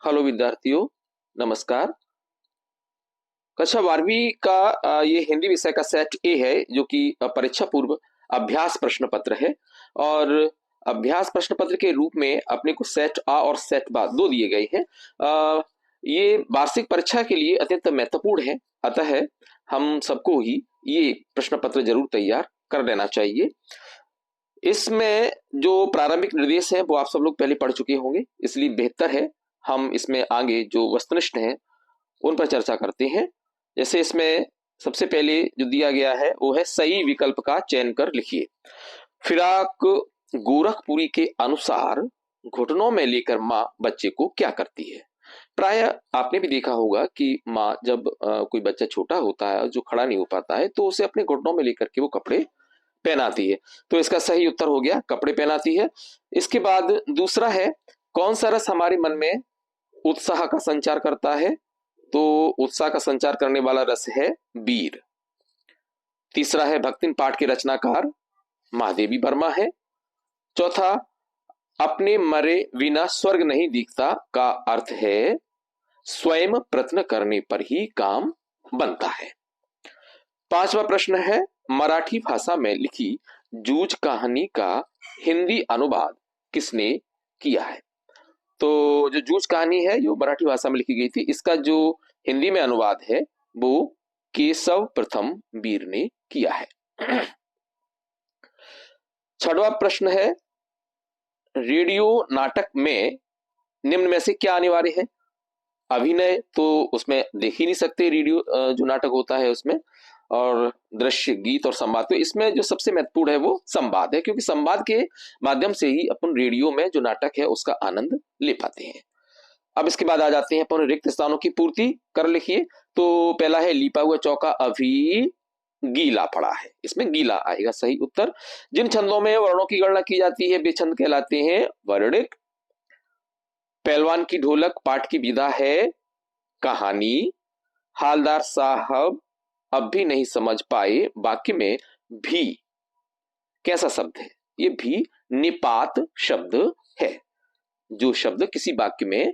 Hello विद्यार्थियों, नमस्कार। कक्षा 12वीं का ये हिंदी विषय का सेट ए है जो कि परीक्षा पूर्व अभ्यास प्रश्न पत्र है। और अभ्यास प्रश्न पत्र के रूप में अपने को सेट आ और सेट बा दो दिए गए हैं। ये वार्षिक परीक्षा के लिए अत्यंत महत्वपूर्ण है, अतः हम सबको ही ये प्रश्न पत्र जरूर तैयार कर लेना चाहिए। इसमें जो प्रारंभिक निर्देश है वो आप सब लोग पहले पढ़ चुके होंगे, इसलिए बेहतर है हम इसमें आगे जो वस्तुनिष्ठ हैं उन पर चर्चा करते हैं। जैसे इसमें सबसे पहले जो दिया गया है वो है सही विकल्प का चयन कर लिखिए। फिराक गोरखपुरी के अनुसार घुटनों में लेकर माँ बच्चे को क्या करती है। प्राय आपने भी देखा होगा कि माँ जब कोई बच्चा छोटा होता है जो खड़ा नहीं हो पाता है तो उसे अपने घुटनों में लेकर के वो कपड़े पहनाती है। तो इसका सही उत्तर हो गया कपड़े पहनाती है। इसके बाद दूसरा है कौन सा रस हमारे मन में उत्साह का संचार करता है। तो उत्साह का संचार करने वाला रस है वीर। तीसरा है भक्तिन पाठ के रचनाकार महादेवी वर्मा है। चौथा अपने मरे बिना स्वर्ग नहीं दिखता का अर्थ है स्वयं प्रयत्न करने पर ही काम बनता है। पांचवा प्रश्न है मराठी भाषा में लिखी जूझ कहानी का हिंदी अनुवाद किसने किया है। तो जो जूझ कहानी है जो मराठी भाषा में लिखी गई थी, इसका जो हिंदी में अनुवाद है वो केशव प्रथम वीर ने किया है। छठवां प्रश्न है रेडियो नाटक में निम्न में से क्या अनिवार्य है। अभिनय तो उसमें देख ही नहीं सकते, रेडियो जो नाटक होता है उसमें, और दृश्य गीत और संवाद। तो इसमें जो सबसे महत्वपूर्ण है वो संवाद है, क्योंकि संवाद के माध्यम से ही अपन रेडियो में जो नाटक है उसका आनंद ले पाते हैं। अब इसके बाद आ जाते हैं अपन रिक्त स्थानों की पूर्ति कर लिखिए। तो पहला है लीपा हुआ चौका अभी गीला पड़ा है, इसमें गीला आएगा सही उत्तर। जिन छंदों में वर्णों की गणना की जाती है वे छंद कहलाते हैं वर्णिक। पहलवान की ढोलक पाठ की विधा है कहानी। हालदार साहब अब भी नहीं समझ पाए वाक्य में भी कैसा शब्द है। ये भी निपात शब्द है। जो शब्द किसी वाक्य में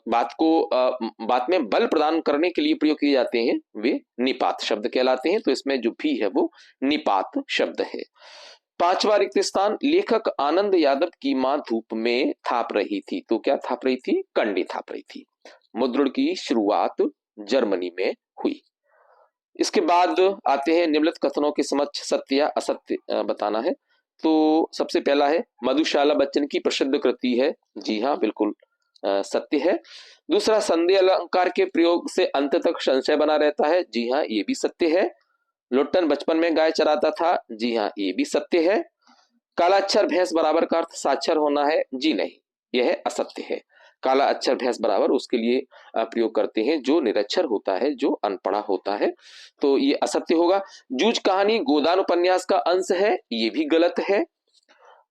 बात में बल प्रदान करने के लिए प्रयोग किए जाते हैं वे निपात शब्द कहलाते हैं। तो इसमें जो भी है वो निपात शब्द है। पांचवा रिक्त स्थान लेखक आनंद यादव की मां धूप में थाप रही थी। तो क्या थाप रही थी, कंडे थाप रही थी। मुद्रण की शुरुआत जर्मनी में हुई। इसके बाद आते हैं निम्नलिखित कथनों के समक्ष सत्य या असत्य बताना है। तो सबसे पहला है मधुशाला बच्चन की प्रसिद्ध कृति है। जी हाँ, बिल्कुल सत्य है। दूसरा संधि अलंकार के प्रयोग से अंत तक संशय बना रहता है। जी हाँ, ये भी सत्य है। लुट्टन बचपन में गाय चराता था। जी हाँ, ये भी सत्य है। काला अक्षर भैंस बराबर का अर्थ साक्षर होना है। जी नहीं, यह असत्य है। काला अक्षर भैंस बराबर उसके लिए प्रयोग करते हैं जो निरक्षर होता है, जो अनपढ़ा होता है। तो ये असत्य होगा। जूझ कहानी गोदान उपन्यास का अंश है, ये भी गलत है।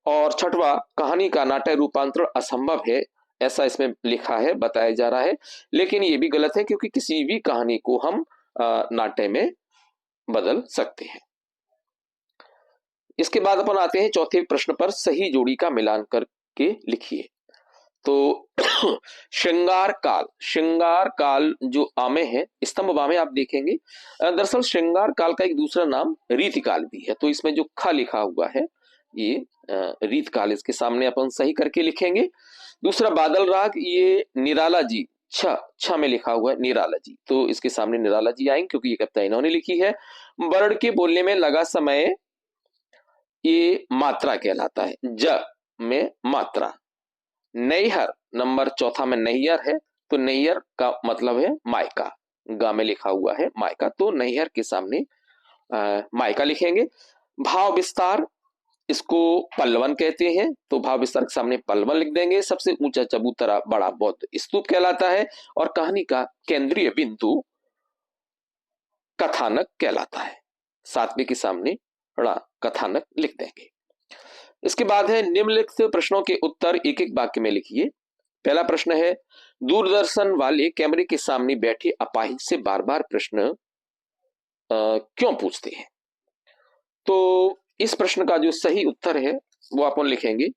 और छठवा कहानी का नाट्य रूपांतरण असंभव है, ऐसा इसमें लिखा है, बताया जा रहा है, लेकिन ये भी गलत है क्योंकि किसी भी कहानी को हम नाट्य में बदल सकते हैं। इसके बाद अपन आते हैं चौथे प्रश्न पर सही जोड़ी का मिलान करके लिखिए। तो श्रृंगार काल जो आमे है स्तंभ बामे आप देखेंगे, दरअसल श्रृंगार काल का एक दूसरा नाम रीतिकाल भी है। तो इसमें जो ख लिखा हुआ है ये रीतकाल, इसके सामने अपन सही करके लिखेंगे। दूसरा बादल राग, ये निराला जी छ में लिखा हुआ है निराला जी, तो इसके सामने निराला जी आएंगे क्योंकि ये कविता इन्होंने लिखी है। वर्ण के बोलने में लगा समय, ये मात्रा कहलाता है, ज में मात्रा। नैहर नंबर चौथा में नैयर है, तो नैयर का मतलब है मायका, गा में लिखा हुआ है मायका, तो नैहर के सामने मायका लिखेंगे। भाव विस्तार, इसको पल्लवन कहते हैं, तो भाव विस्तार के सामने पल्लवन लिख देंगे। सबसे ऊंचा चबूतरा बड़ा बौद्ध स्तूप कहलाता है, और कहानी का केंद्रीय बिंदु कथानक कहलाता है। सातवें के सामने बड़ा कथानक लिख देंगे। इसके बाद है निम्नलिखित प्रश्नों के उत्तर एक एक वाक्य में लिखिए। पहला प्रश्न है दूरदर्शन वाले कैमरे के सामने बैठे अपाहिज से बार बार प्रश्न क्यों पूछते हैं। तो इस प्रश्न का जो सही उत्तर है वो अपन लिखेंगे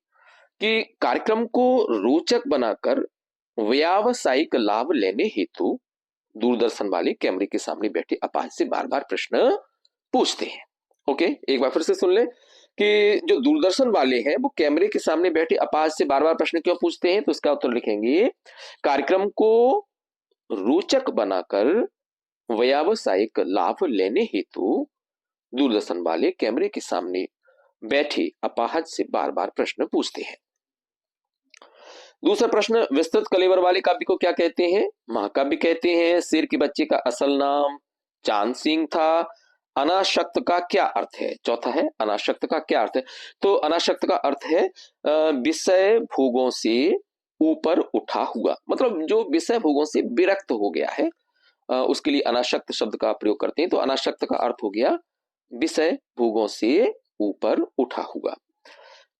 कि कार्यक्रम को रोचक बनाकर व्यावसायिक लाभ लेने हेतु दूरदर्शन वाले कैमरे के सामने बैठे अपाहिज से बार बार प्रश्न पूछते हैं। ओके, एक बार फिर से सुन ले कि जो दूरदर्शन वाले हैं वो कैमरे के सामने बैठे अपाहिज से बार बार प्रश्न क्यों पूछते हैं, तो इसका उत्तर लिखेंगे, कार्यक्रम को रोचक बनाकर व्यावसायिक लाभ लेने हेतु दूरदर्शन वाले कैमरे के सामने बैठे अपाहिज से बार बार प्रश्न पूछते हैं। दूसरा प्रश्न, विस्तृत कलेवर वाले काव्य को क्या कहते हैं? महाकाव्य कहते हैं। शेर के बच्चे का असल नाम चांद सिंह था। अनाशक्त का क्या अर्थ है? चौथा है, अनाशक्त का क्या अर्थ है? तो अनाशक्त का अर्थ है विषय भोगों से ऊपर उठा हुआ, मतलब जो विषय भोगों से विरक्त हो गया है उसके लिए अनाशक्त शब्द का प्रयोग करते हैं। तो अनाशक्त का अर्थ हो गया विषय भोगों से ऊपर उठा हुआ।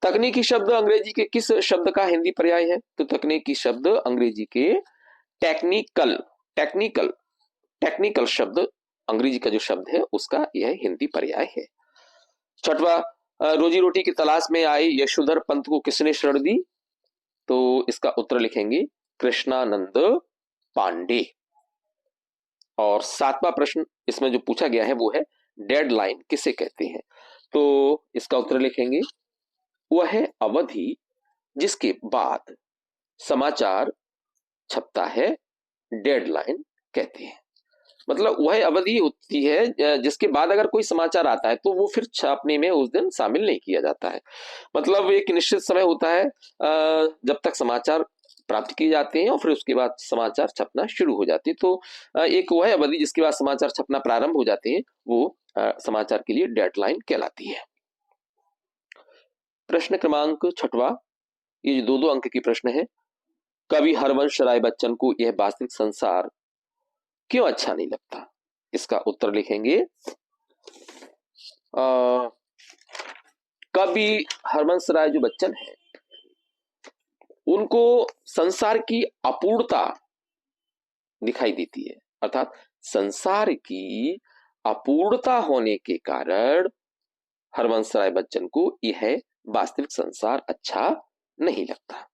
तकनीकी शब्द अंग्रेजी के किस शब्द का हिंदी पर्याय है? तो तकनीकी शब्द अंग्रेजी के टेक्निकल टेक्निकल टेक्निकल शब्द अंग्रेजी का जो शब्द है उसका यह हिंदी पर्याय है। छठवा, रोजी रोटी की तलाश में आए यशोधर पंत को किसने शरण दी? तो इसका उत्तर लिखेंगे कृष्णानंद पांडे। और सातवां प्रश्न इसमें जो पूछा गया है वो है डेडलाइन किसे कहते हैं? तो इसका उत्तर लिखेंगे, वह है अवधि जिसके बाद समाचार छपता है, डेडलाइन कहते हैं। मतलब वह अवधि होती है जिसके बाद अगर कोई समाचार आता है तो वो फिर छापने में उस दिन शामिल नहीं किया जाता है। मतलब एक निश्चित समय होता है जब तक समाचार प्राप्त किए जाते हैं और फिर उसके बाद समाचार छपना शुरू हो जाते हैं। तो एक वह अवधि जिसके बाद समाचार छपना प्रारंभ हो जाते हैं वो समाचार के लिए डेडलाइन कहलाती है। प्रश्न क्रमांक छठवा, ये जो दो अंक की प्रश्न है, कवि हरवंश राय बच्चन को यह वास्तविक संसार क्यों अच्छा नहीं लगता? इसका उत्तर लिखेंगे, कवि हरवंश राय जो बच्चन है उनको संसार की अपूर्णता दिखाई देती है, अर्थात संसार की अपूर्णता होने के कारण हरवंश राय बच्चन को यह वास्तविक संसार अच्छा नहीं लगता।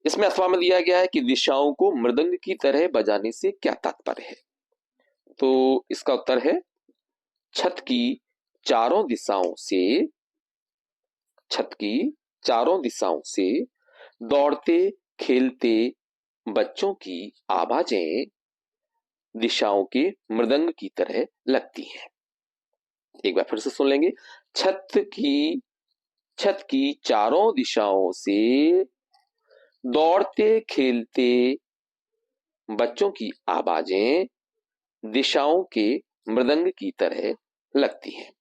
इसमें अथवा में दिया गया है कि दिशाओं को मृदंग की तरह बजाने से क्या तात्पर्य है? तो इसका उत्तर है, छत की चारों दिशाओं से दौड़ते खेलते बच्चों की आवाजें दिशाओं के मृदंग की तरह लगती हैं। एक बार फिर से सुन लेंगे, छत की चारों दिशाओं से दौड़ते खेलते बच्चों की आवाजें दिशाओं के मृदंग की तरह लगती हैं।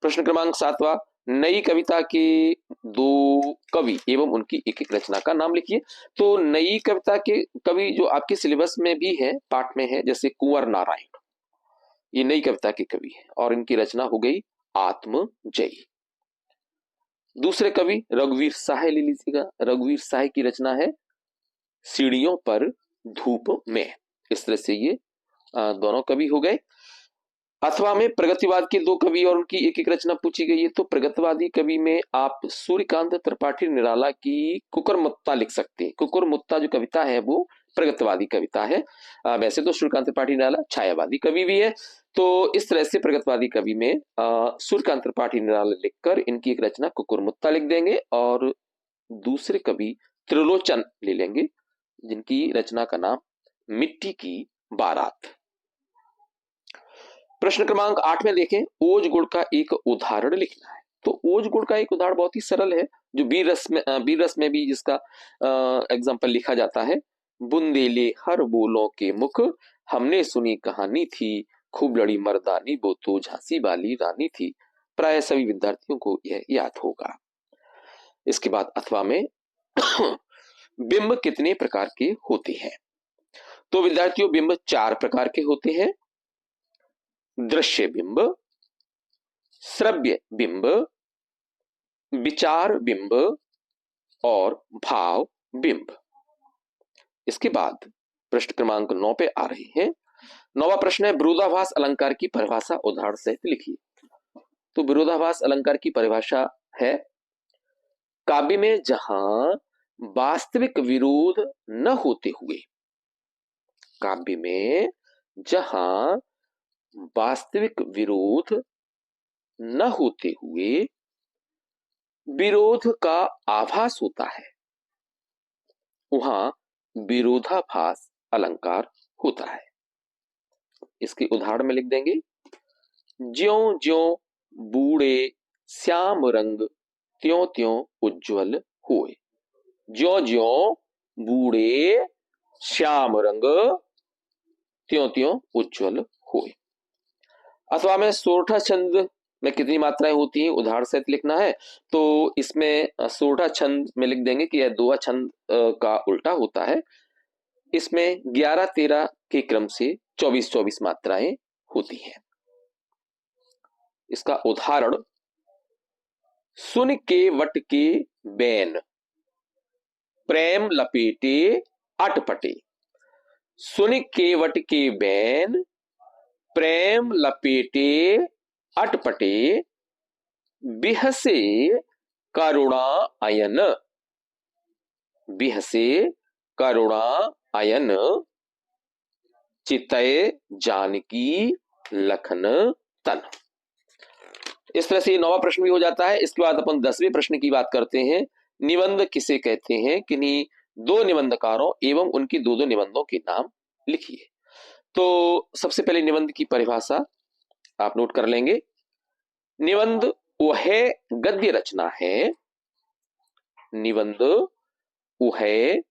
प्रश्न क्रमांक सातवां, नई कविता के दो कवि एवं उनकी एक एक रचना का नाम लिखिए। तो नई कविता के कवि जो आपके सिलेबस में भी है, पाठ में है, जैसे कुंवर नारायण, ये नई कविता के कवि है और इनकी रचना हो गई आत्मजयी। दूसरे कवि रघुवीर साह ले लीजिएगा, रघुवीर साह की रचना है सीढ़ियों पर धूप में। इस तरह से ये दोनों कवि हो गए। अथवा में प्रगतिवाद के दो कवि और उनकी एक एक रचना पूछी गई है। तो प्रगतिवादी कवि में आप सूर्यकांत त्रिपाठी निराला की कुकुरमुत्ता लिख सकते हैं। कुकुरमुत्ता जो कविता है वो प्रगतिवादी कविता है। वैसे तो सूर्यकांत त्रिपाठी निराला छायावादी कवि भी है। तो इस तरह से प्रगतिवादी कवि में सूर्यकांत त्रिपाठी निराला लिखकर इनकी एक रचना कुकुरमुत्ता लिख देंगे और दूसरे कवि त्रिलोचन ले लेंगे जिनकी रचना का नाम मिट्टी की बारात। प्रश्न क्रमांक 8 में देखें, ओज गुण का एक उदाहरण लिखना है। तो ओज गुण का एक उदाहरण बहुत ही सरल है जो वीर रस में भी जिसका एग्जाम्पल लिखा जाता है। बुंदेले हर बोलों के मुख, हमने सुनी कहानी थी, खूब लड़ी मर्दानी, वो तो झांसी वाली रानी थी। प्राय सभी विद्यार्थियों को यह याद होगा। इसके बाद अथवा में बिंब कितने प्रकार के होते हैं? तो विद्यार्थियों बिंब 4 प्रकार के होते हैं। दृश्य बिंब, श्रव्य बिंब, विचार बिंब और भाव बिंब। इसके बाद प्रश्न क्रमांक 9 पे आ रहे हैं। 9वां प्रश्न है, विरोधाभास अलंकार की परिभाषा उदाहरण सहित लिखिए। तो विरोधाभास अलंकार की परिभाषा है, काव्य में जहां वास्तविक विरोध न होते हुए, काव्य में जहां वास्तविक विरोध न होते हुए विरोध का आभास होता है, वहां विरोधाभास अलंकार होता है। इसके उदाहरण में लिख देंगे, ज्यों ज्यों बूढ़े श्याम रंग त्यों त्यों उज्ज्वल होए। ज्यों ज्यों बूढ़े श्याम रंग त्यों त्यों उज्ज्वल होए। अथवा में सोरठा छंद में कितनी मात्राएं होती है उदाहरण सहित लिखना है, तो इसमें सोरठा छंद में लिख देंगे कि यह दोहा छंद का उल्टा होता है। इसमें 11-13 के क्रम से 24-24 मात्राएं होती हैं। इसका उदाहरण, सुन के वट के बैन प्रेम लपेटे अटपटे। सुन के वट के बैन प्रेम लपेटे अटपटे, बिहसे करुणा अयन। बिहसे करुणा अयन, चितय जानकी लखन तन। इस तरह से ये 9वां प्रश्न भी हो जाता है। इसके बाद अपन 10वें प्रश्न की बात करते हैं। निबंध किसे कहते हैं? किन्हीं दो निबंधकारों एवं उनकी दो निबंधों के नाम लिखिए। तो सबसे पहले निबंध की परिभाषा आप नोट कर लेंगे। निबंध वह गद्य रचना है, निबंध वह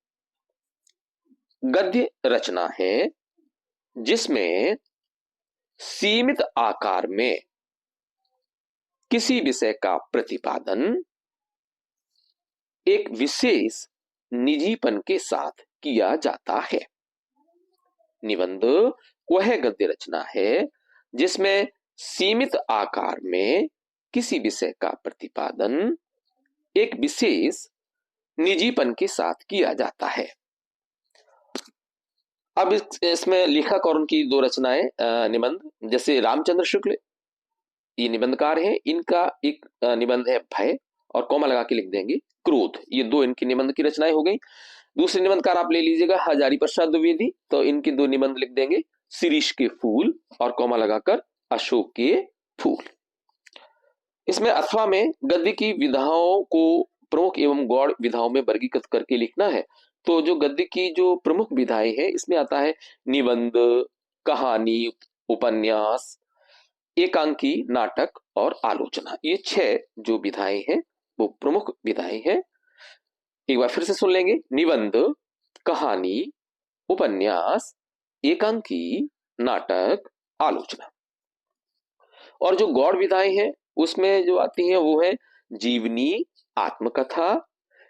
गद्य रचना है जिसमें सीमित आकार में किसी विषय का प्रतिपादन एक विशेष निजीपन के साथ किया जाता है। निबंध वह गद्य रचना है जिसमें सीमित आकार में किसी विषय का प्रतिपादन एक विशेष निजीपन के साथ किया जाता है। अब इसमें लेखक और उनकी दो रचनाएं निबंध, जैसे रामचंद्र शुक्ल ये निबंधकार हैं, इनका एक निबंध है भय और कॉमा लगा के लिख देंगे क्रोध। ये दो इनकी निबंध की रचनाएं हो गई। दूसरे निबंधकार आप ले लीजिएगा हजारी प्रसाद द्विवेदी, तो इनके दो निबंध लिख देंगे शिरीष के फूल और कॉमा लगाकर अशोक के फूल। इसमें अथवा में गद्य की विधाओं को प्रमुख एवं गौड़ विधाओं में वर्गीकृत करके लिखना है। तो जो गद्य की जो प्रमुख विधाएं हैं इसमें आता है निबंध, कहानी, उपन्यास, एकांकी, नाटक और आलोचना। ये 6 जो विधाएं हैं वो प्रमुख विधाएं हैं। एक बार फिर से सुन लेंगे, निबंध, कहानी, उपन्यास, एकांकी, नाटक, आलोचना। और जो गौड़ विधाएं हैं उसमें जो आती हैं वो है जीवनी, आत्मकथा,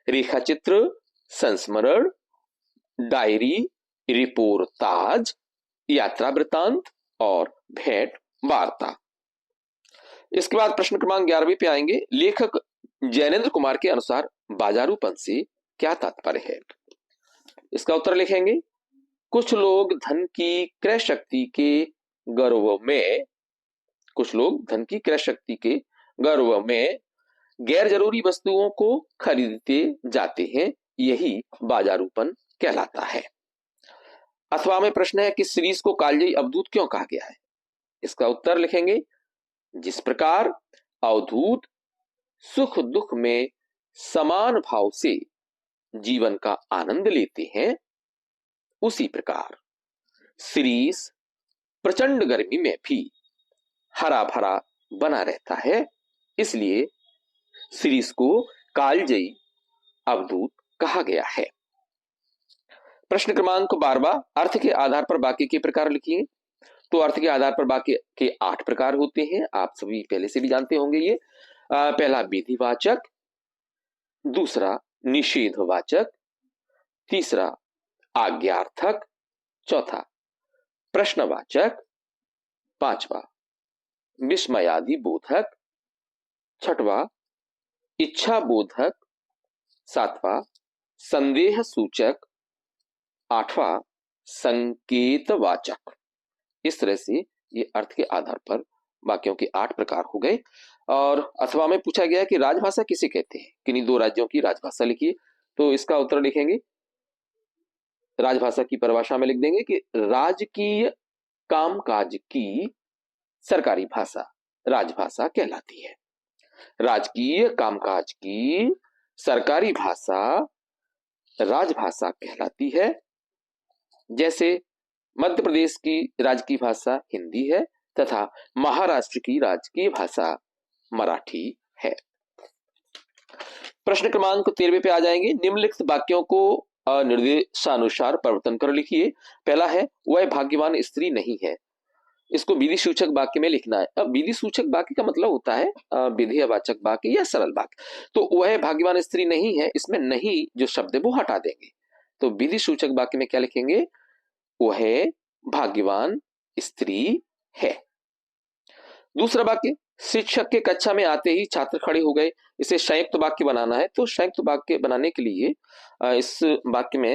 रेखाचित्र, संस्मरण, डायरी, रिपोर्टाज, यात्रा वृतांत और भेंट वार्ता। इसके बाद प्रश्न क्रमांक 11वें पे आएंगे। लेखक जैनेन्द्र कुमार के अनुसार बाजारूपन से क्या तात्पर्य है? इसका उत्तर लिखेंगे, कुछ लोग धन की क्रय शक्ति के गर्व में, कुछ लोग धन की क्रय शक्ति के गर्व में गैर जरूरी वस्तुओं को खरीदते जाते हैं, यही बाजारूपन कहलाता है। अथवा में प्रश्न है कि शिरीष को कालजयी अवधूत क्यों कहा गया है? इसका उत्तर लिखेंगे, जिस प्रकार अवधूत सुख दुख में समान भाव से जीवन का आनंद लेते हैं, उसी प्रकार शिरीष प्रचंड गर्मी में भी हरा भरा बना रहता है, इसलिए शिरीष को कालजयी अवधूत कहा गया है। प्रश्न क्रमांक 12, अर्थ के आधार पर वाक्य के प्रकार लिखिए। तो अर्थ के आधार पर वाक्य के 8 प्रकार होते हैं, आप सभी पहले से भी जानते होंगे ये। पहला विधिवाचक, दूसरा निषेधवाचक, तीसरा आज्ञार्थक, चौथा प्रश्नवाचक, पांचवा विस्मयादि बोधक, छठवां इच्छा बोधक, सातवां संदेह सूचक, आठवां संकेतवाचक। इस तरह से ये अर्थ के आधार पर वाक्यों के 8 प्रकार हो गए। और अथवा में पूछा गया कि राजभाषा किसे कहते हैं? किन्हीं 2 राज्यों की राजभाषा लिखिए। तो इसका उत्तर लिखेंगे, राजभाषा की परिभाषा में लिख देंगे कि राजकीय कामकाज की सरकारी भाषा राजभाषा कहलाती है। राजकीय कामकाज की सरकारी भाषा राजभाषा कहलाती है। जैसे मध्य प्रदेश की राजकीय भाषा हिंदी है तथा महाराष्ट्र की राजकीय भाषा मराठी है। प्रश्न क्रमांक 13 पे आ जाएंगे। निम्नलिखित वाक्यों को निर्देशानुसार परिवर्तन कर लिखिए। पहला है, वह भाग्यवान स्त्री नहीं है। इसको विधि सूचक वाक्य में लिखना है। अब विधि सूचक वाक्य का मतलब होता है विधेयवाचक वाक्य या सरल वाक्य। तो वह भाग्यवान स्त्री नहीं है, इसमें नहीं जो शब्द है वो हटा देंगे। तो विधि सूचक वाक्य में क्या लिखेंगे, वह भाग्यवान स्त्री है। दूसरा वाक्य, शिक्षक के कक्षा में आते ही छात्र खड़े हो गए। इसे संयुक्त वाक्य बनाना है। तो संयुक्त वाक्य बनाने के लिए इस वाक्य में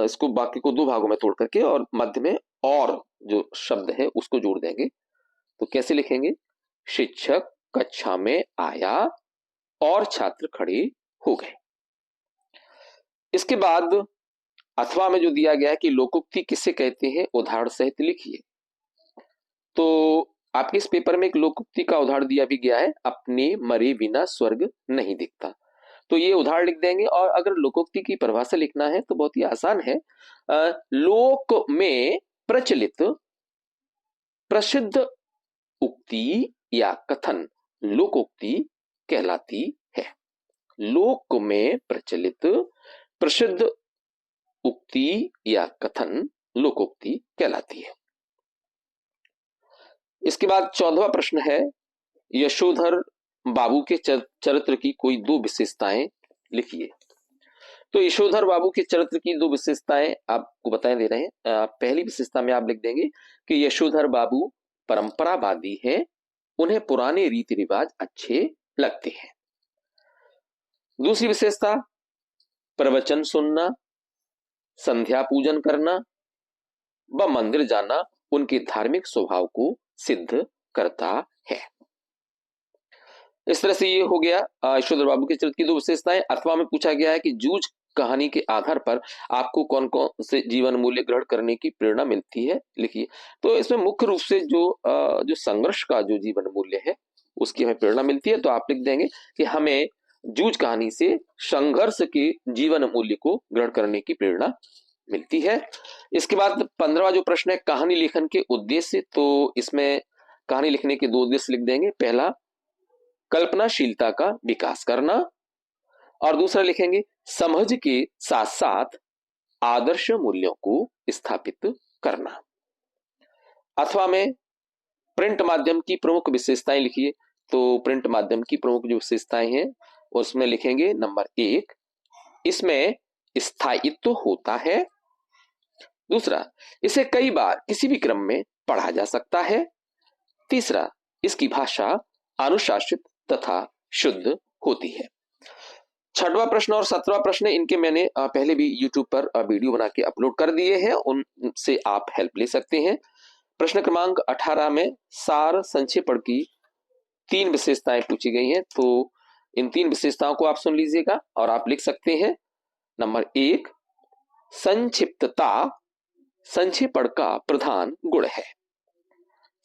इसको वाक्य को दो भागों में तोड़ करके और मध्य में और जो शब्द है उसको जोड़ देंगे। तो कैसे लिखेंगे, शिक्षक कक्षा में आया और छात्र खड़े हो गए। इसके बाद अथवा में जो दिया गया है कि लोकोक्ति किसे कहते हैं, उदाहरण सहित लिखिए। तो आपके इस पेपर में एक लोकोक्ति का उदाहरण दिया भी गया है, अपने मरे बिना स्वर्ग नहीं दिखता। तो ये उदाहरण लिख देंगे। और अगर लोकोक्ति की परिभाषा लिखना है तो बहुत ही आसान है। लोक में प्रचलित प्रसिद्ध उक्ति या कथन लोकोक्ति कहलाती है। लोक में प्रचलित प्रसिद्ध उक्ति या कथन लोकोक्ति कहलाती है। इसके बाद 14वां प्रश्न है, यशोधर बाबू के चरित्र की कोई दो विशेषताएं लिखिए। तो यशोधर बाबू के चरित्र की दो विशेषताएं आपको बताए दे रहे हैं। पहली विशेषता में आप लिख देंगे कि यशोधर बाबू परंपरावादी है, उन्हें पुराने रीति रिवाज अच्छे लगते हैं। दूसरी विशेषता, प्रवचन सुनना, संध्या पूजन करना व मंदिर जाना उनके धार्मिक स्वभाव को सिद्ध करता है। इस तरह से ये हो गया यशोधर बाबू के चरित्र की दो विशेषताएं। अथवा में पूछा गया है कि जूझ कहानी के आधार पर आपको कौन कौन से जीवन मूल्य ग्रहण करने की प्रेरणा मिलती है, लिखिए। तो इसमें मुख्य रूप से जो संघर्ष का जो जीवन मूल्य है उसकी हमें प्रेरणा मिलती है। तो आप लिख देंगे कि हमें जूझ कहानी से संघर्ष के जीवन मूल्य को ग्रहण करने की प्रेरणा मिलती है। इसके बाद 15वां जो प्रश्न है, कहानी लेखन के उद्देश्य। तो इसमें कहानी लिखने के दो उद्देश्य लिख देंगे। पहला, कल्पनाशीलता का विकास करना, और दूसरा लिखेंगे समझ के साथ साथ आदर्श मूल्यों को स्थापित करना। अथवा में प्रिंट माध्यम की प्रमुख विशेषताएं लिखिए। तो प्रिंट माध्यम की प्रमुख जो विशेषताएं हैं उसमें लिखेंगे, नंबर 1, इसमें स्थायित्व होता है। दूसरा, इसे कई बार किसी भी क्रम में पढ़ा जा सकता है। तीसरा, इसकी भाषा अनुशासित तथा शुद्ध होती है। 6वां प्रश्न और 17वां प्रश्न, इनके मैंने पहले भी YouTube पर वीडियो बना के अपलोड कर दिए हैं, उनसे आप हेल्प ले सकते हैं। प्रश्न क्रमांक 18 में सार संक्षेपण की 3 विशेषताएं पूछी गई हैं। तो इन 3 विशेषताओं को आप सुन लीजिएगा और आप लिख सकते हैं। नंबर 1, संक्षिप्तता संक्षेपण का प्रधान गुण है।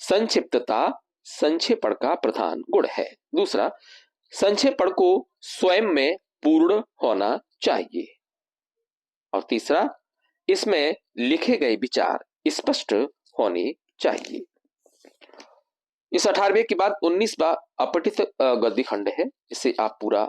संक्षिप्तता संक्षेपण का प्रधान गुण है। दूसरा, संक्षेपण को स्वयं में पूर्ण होना चाहिए। और तीसरा, इसमें लिखे गए विचार स्पष्ट होने चाहिए। इस 18वें के बाद 19वां अपठित गद्य खंड है, इसे आप पूरा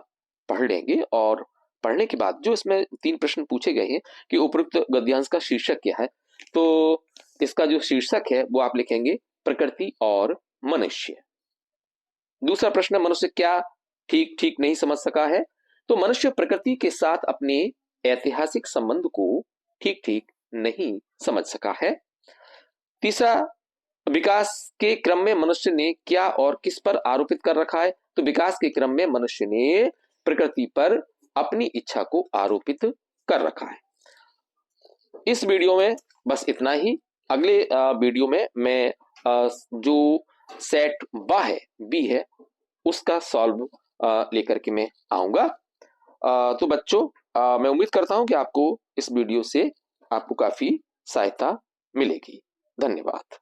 पढ़ लेंगे। और पढ़ने के बाद जो इसमें 3 प्रश्न पूछे गए हैं कि उपयुक्त गद्यांश का शीर्षक क्या है, तो इसका जो शीर्षक है वो आप लिखेंगे प्रकृति और मनुष्य। दूसरा प्रश्न, मनुष्य क्या ठीक ठीक नहीं समझ सका है। तो मनुष्य प्रकृति के साथ अपने ऐतिहासिक संबंध को ठीक ठीक नहीं समझ सका है। तीसरा, विकास के क्रम में मनुष्य ने क्या और किस पर आरोपित कर रखा है। तो विकास के क्रम में मनुष्य ने प्रकृति पर अपनी इच्छा को आरोपित कर रखा है। इस वीडियो में बस इतना ही। अगले वीडियो में मैं जो सेट बी है उसका सॉल्व लेकर के मैं आऊंगा। तो बच्चों, मैं उम्मीद करता हूं कि आपको इस वीडियो से आपको काफी सहायता मिलेगी। धन्यवाद।